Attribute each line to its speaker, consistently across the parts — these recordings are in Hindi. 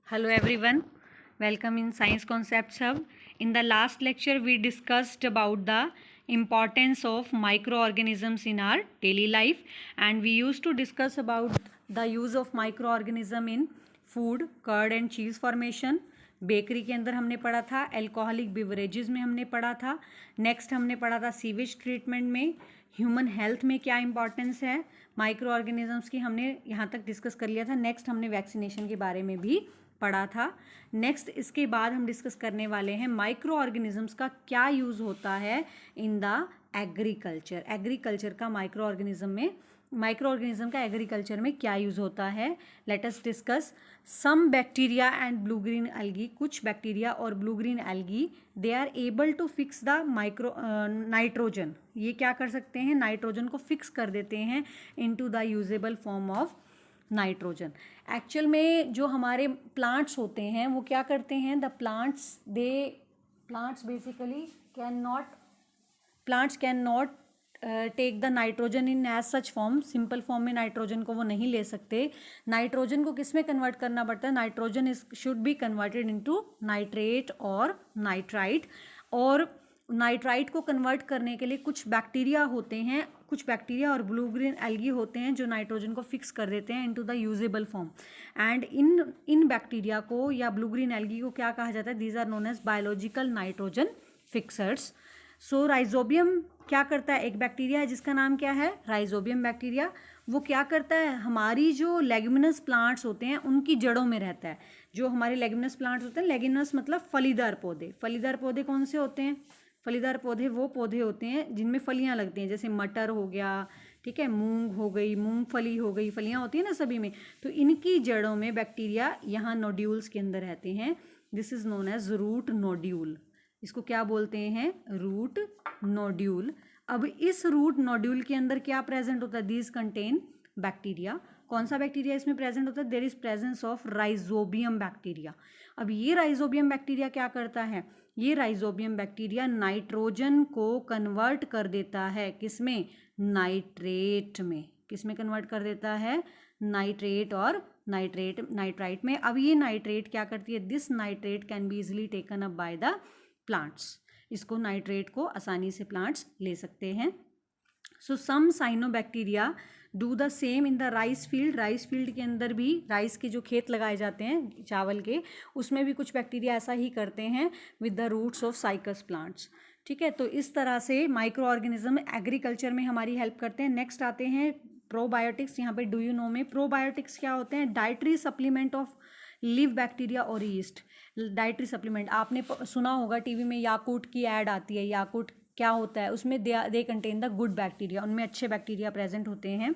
Speaker 1: Hello everyone, welcome in Science Concepts Hub. In the last lecture we discussed about the importance of microorganisms in our daily life, and we used to discuss about the use of microorganism in food, curd and cheese formation. Bakery के अंदर हमने पढ़ा था, अल्कोहलिक बिवरेजेस में हमने पढ़ा था, नेक्स्ट हमने पढ़ा था सीवेज ट्रीटमेंट में, ह्यूमन हेल्थ में क्या इंपॉर्टेंस है माइक्रो ऑर्गेनिजम्स की, हमने यहाँ तक डिस्कस कर लिया था. नेक्स्ट हमने वैक्सीनेशन के बारे में भी पढ़ा था. नेक्स्ट इसके बाद हम डिस्कस करने वाले हैं माइक्रो ऑर्गेनिजम्स का क्या यूज़ होता है इन द एग्रीकल्चर. एग्रीकल्चर का माइक्रो ऑर्गेनिज्म का एग्रीकल्चर में क्या यूज़ होता है. Let us discuss some bacteria and blue green algae. कुछ बैक्टीरिया और blue green algae they are able to fix the nitrogen. ये क्या कर सकते हैं, नाइट्रोजन को फिक्स कर देते हैं into the usable form of nitrogen. Actual में जो हमारे प्लांट्स होते हैं वो क्या करते हैं, the plants basically can not take the nitrogen in as such form. Simple form में नाइट्रोजन को वो नहीं ले सकते. नाइट्रोजन को किस में कन्वर्ट करना पड़ता है, nitrogen should be converted into nitrate और नाइट्राइट. और नाइट्राइट को कन्वर्ट करने के लिए कुछ बैक्टीरिया होते हैं, कुछ बैक्टीरिया और ब्लू ग्रीन एल्गी होते हैं जो नाइट्रोजन को फिक्स कर देते हैं into the usable form. And in bacteria को या ब्लू ग्रीन एल्गी को क्या कहा जाता है, these are known as biological nitrogen fixers. So rhizobium क्या करता है, एक बैक्टीरिया है जिसका नाम क्या है, राइजोबियम बैक्टीरिया. वो क्या करता है, हमारी जो लेग्यूमिनस प्लांट्स होते हैं उनकी जड़ों में रहता है. जो हमारे लेग्यूमिनस प्लांट्स होते हैं, लेग्यूमिनस मतलब फलीदार पौधे. फलीदार पौधे कौन से होते हैं, फलीदार पौधे वो पौधे होते हैं जिनमें फलियां लगती हैं, जैसे मटर हो गया, ठीक है, मूंग हो गई, मूंगफली हो गई, फलियां होती हैं ना सभी में. तो इनकी जड़ों में बैक्टीरिया यहाँ नोड्यूल्स के अंदर रहते हैं. This is known as root nodule. इसको क्या बोलते हैं, रूट नोड्यूल. अब इस रूट नोड्यूल के अंदर क्या प्रेजेंट होता है, दीज कंटेन बैक्टीरिया. कौन सा बैक्टीरिया इसमें प्रेजेंट होता है, there is presence of rhizobium bacteria. अब ये राइजोबियम बैक्टीरिया क्या करता है, ये राइजोबियम बैक्टीरिया नाइट्रोजन को कन्वर्ट कर देता है, किसमें, नाइट्रेट में. किसमें कन्वर्ट कर देता है, नाइट्रेट और नाइट्राइट में. अब ये नाइट्रेट क्या करती है, this nitrate can be easily taken up by the plants. इसको नाइट्रेट को आसानी से प्लांट्स ले सकते हैं. So some cyanobacteria do the same in the rice field. Rice field के अंदर भी, राइस के जो खेत लगाए जाते हैं चावल के, उसमें भी कुछ बैक्टीरिया ऐसा ही करते हैं with the roots of cycas plants. ठीक है, तो इस तरह से माइक्रो ऑर्गेनिज्म एग्रीकल्चर में हमारी हेल्प करते हैं. नेक्स्ट आते हैं प्रोबायोटिक्स. यहाँ पे डू यू नो में प्रोबायोटिक्स क्या होते हैं, dietary supplement of live bacteria और यीस्ट. डाइटरी सप्लीमेंट आपने सुना होगा, टीवी में याकूट की ऐड आती है. याकूट क्या होता है, उसमें they contain the good bacteria, उनमें अच्छे बैक्टीरिया प्रेजेंट होते हैं.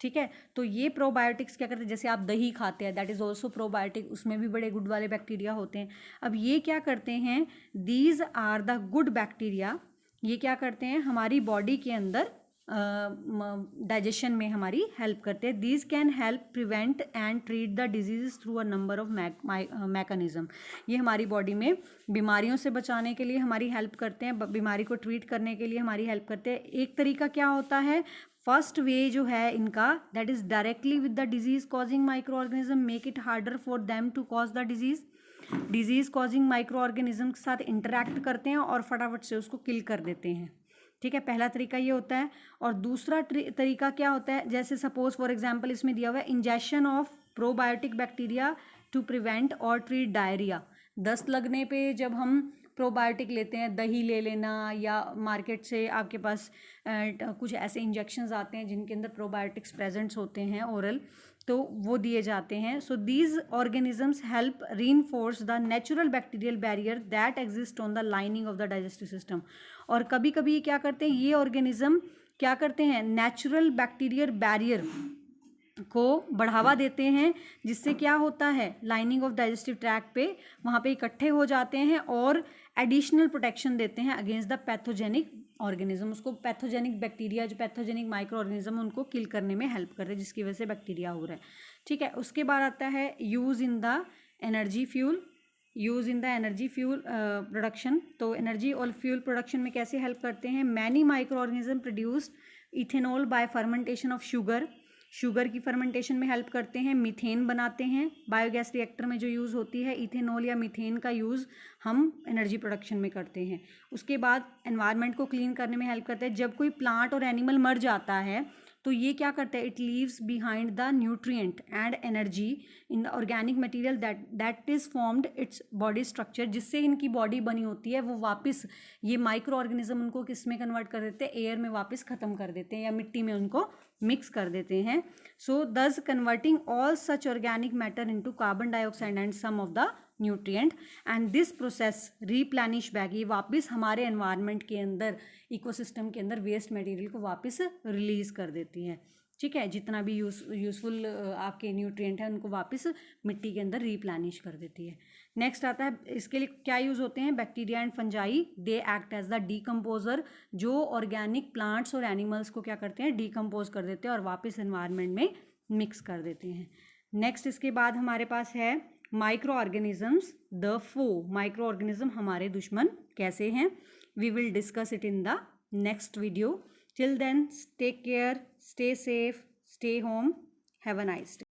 Speaker 1: ठीक है, तो ये प्रोबायोटिक्स क्या करते हैं, जैसे आप दही खाते हैं, दैट इज ऑल्सो प्रोबायोटिक, उसमें भी बड़े गुड वाले बैक्टीरिया होते हैं. अब ये क्या करते हैं, these are the good bacteria. ये क्या करते हैं, हमारी बॉडी के अंदर डाइजेशन में हमारी हेल्प करते हैं. These can help prevent and treat the disease through a number of mechanism. ये हमारी बॉडी में बीमारियों से बचाने के लिए हमारी हेल्प करते हैं, बीमारी को ट्रीट करने के लिए हमारी हेल्प करते हैं. एक तरीका क्या होता है, फर्स्ट वे जो है इनका, that is directly with the disease causing micro organism make it harder for them to cause the disease causing micro organism के साथ इंटरैक्ट करते हैं और फटाफट से उसको किल कर देते हैं. ठीक है, पहला तरीका ये होता है. और दूसरा तरीका क्या होता है, जैसे सपोज फॉर एग्जांपल इसमें दिया हुआ है injection of probiotic bacteria to prevent और ट्रीट डायरिया. दस्त लगने पे जब हम प्रोबायोटिक लेते हैं, दही ले लेना, या मार्केट से आपके पास कुछ ऐसे इंजेक्शंस आते हैं जिनके अंदर प्रोबायोटिक्स प्रेजेंट्स होते हैं ओरल, तो वो दिए जाते हैं. So these organisms help reinforce the natural bacterial barrier that exist on the lining of the digestive system. और कभी कभी क्या करते हैं, ये ऑर्गेनिज्म क्या करते हैं, नेचुरल बैक्टीरियल बैरियर को बढ़ावा देते हैं, जिससे क्या होता है, लाइनिंग ऑफ डाइजेस्टिव ट्रैक्ट पे वहाँ पे इकट्ठे हो जाते हैं और एडिशनल प्रोटेक्शन देते हैं अगेंस्ट द पैथोजेनिक ऑर्गेनिज्म. उसको पैथोजेनिक बैक्टीरिया, जो पैथोजेनिक माइक्रो ऑर्गेनिज्म, उनको किल करने में हेल्प कर रहे हैं, जिसकी वजह से बैक्टीरिया हो रहा है. ठीक है, उसके बाद आता है use in the energy fuel. Use in the energy fuel production. तो एनर्जी और फ्यूल प्रोडक्शन में कैसे हेल्प करते हैं, many micro organism produce ethanol bye fermentation of sugar. Sugar की फर्मेंटेशन में हेल्प करते हैं, मीथेन बनाते हैं, बायोगैस रिएक्टर में जो यूज़ होती है इथेनॉल या मीथेन का यूज़ हम एनर्जी प्रोडक्शन में करते हैं। उसके बाद एनवायरनमेंट को क्लीन करने में हेल्प करते हैं। जब कोई प्लांट और एनिमल मर जाता है तो ये क्या करता है, it leaves behind the nutrient and energy in the organic material that is formed its body structure, जिससे इनकी बॉडी बनी होती है वो वापस ये माइक्रो ऑर्गेनिज्म उनको किस में कन्वर्ट कर देते हैं, एयर में वापस ख़त्म कर देते हैं या मिट्टी में उनको मिक्स कर देते हैं। So this converting all such organic matter into carbon dioxide and some of the nutrient and this process replenish back, ये वापस हमारे एनवायरनमेंट के अंदर इकोसिस्टम के अंदर वेस्ट मटेरियल को वापस रिलीज कर देती है। ठीक है, जितना भी यूज़फुल आपके न्यूट्रिएंट है उनको वापस मिट्टी के अंदर रीप्लेनिश कर देती है। नेक्स्ट आता है, इसके लिए क्या यूज़ होते हैं, bacteria and fungi, they act as the decomposer, जो ऑर्गेनिक प्लांट्स और एनिमल्स को क्या करते हैं, डीकम्पोज कर देते हैं और वापस एनवायरनमेंट में मिक्स कर देते हैं। नेक्स्ट इसके बाद हमारे पास है micro organisms the foe, micro organism हमारे दुश्मन कैसे हैं, we will discuss it in the next video. Till then, take care, stay safe, stay home, have a nice day.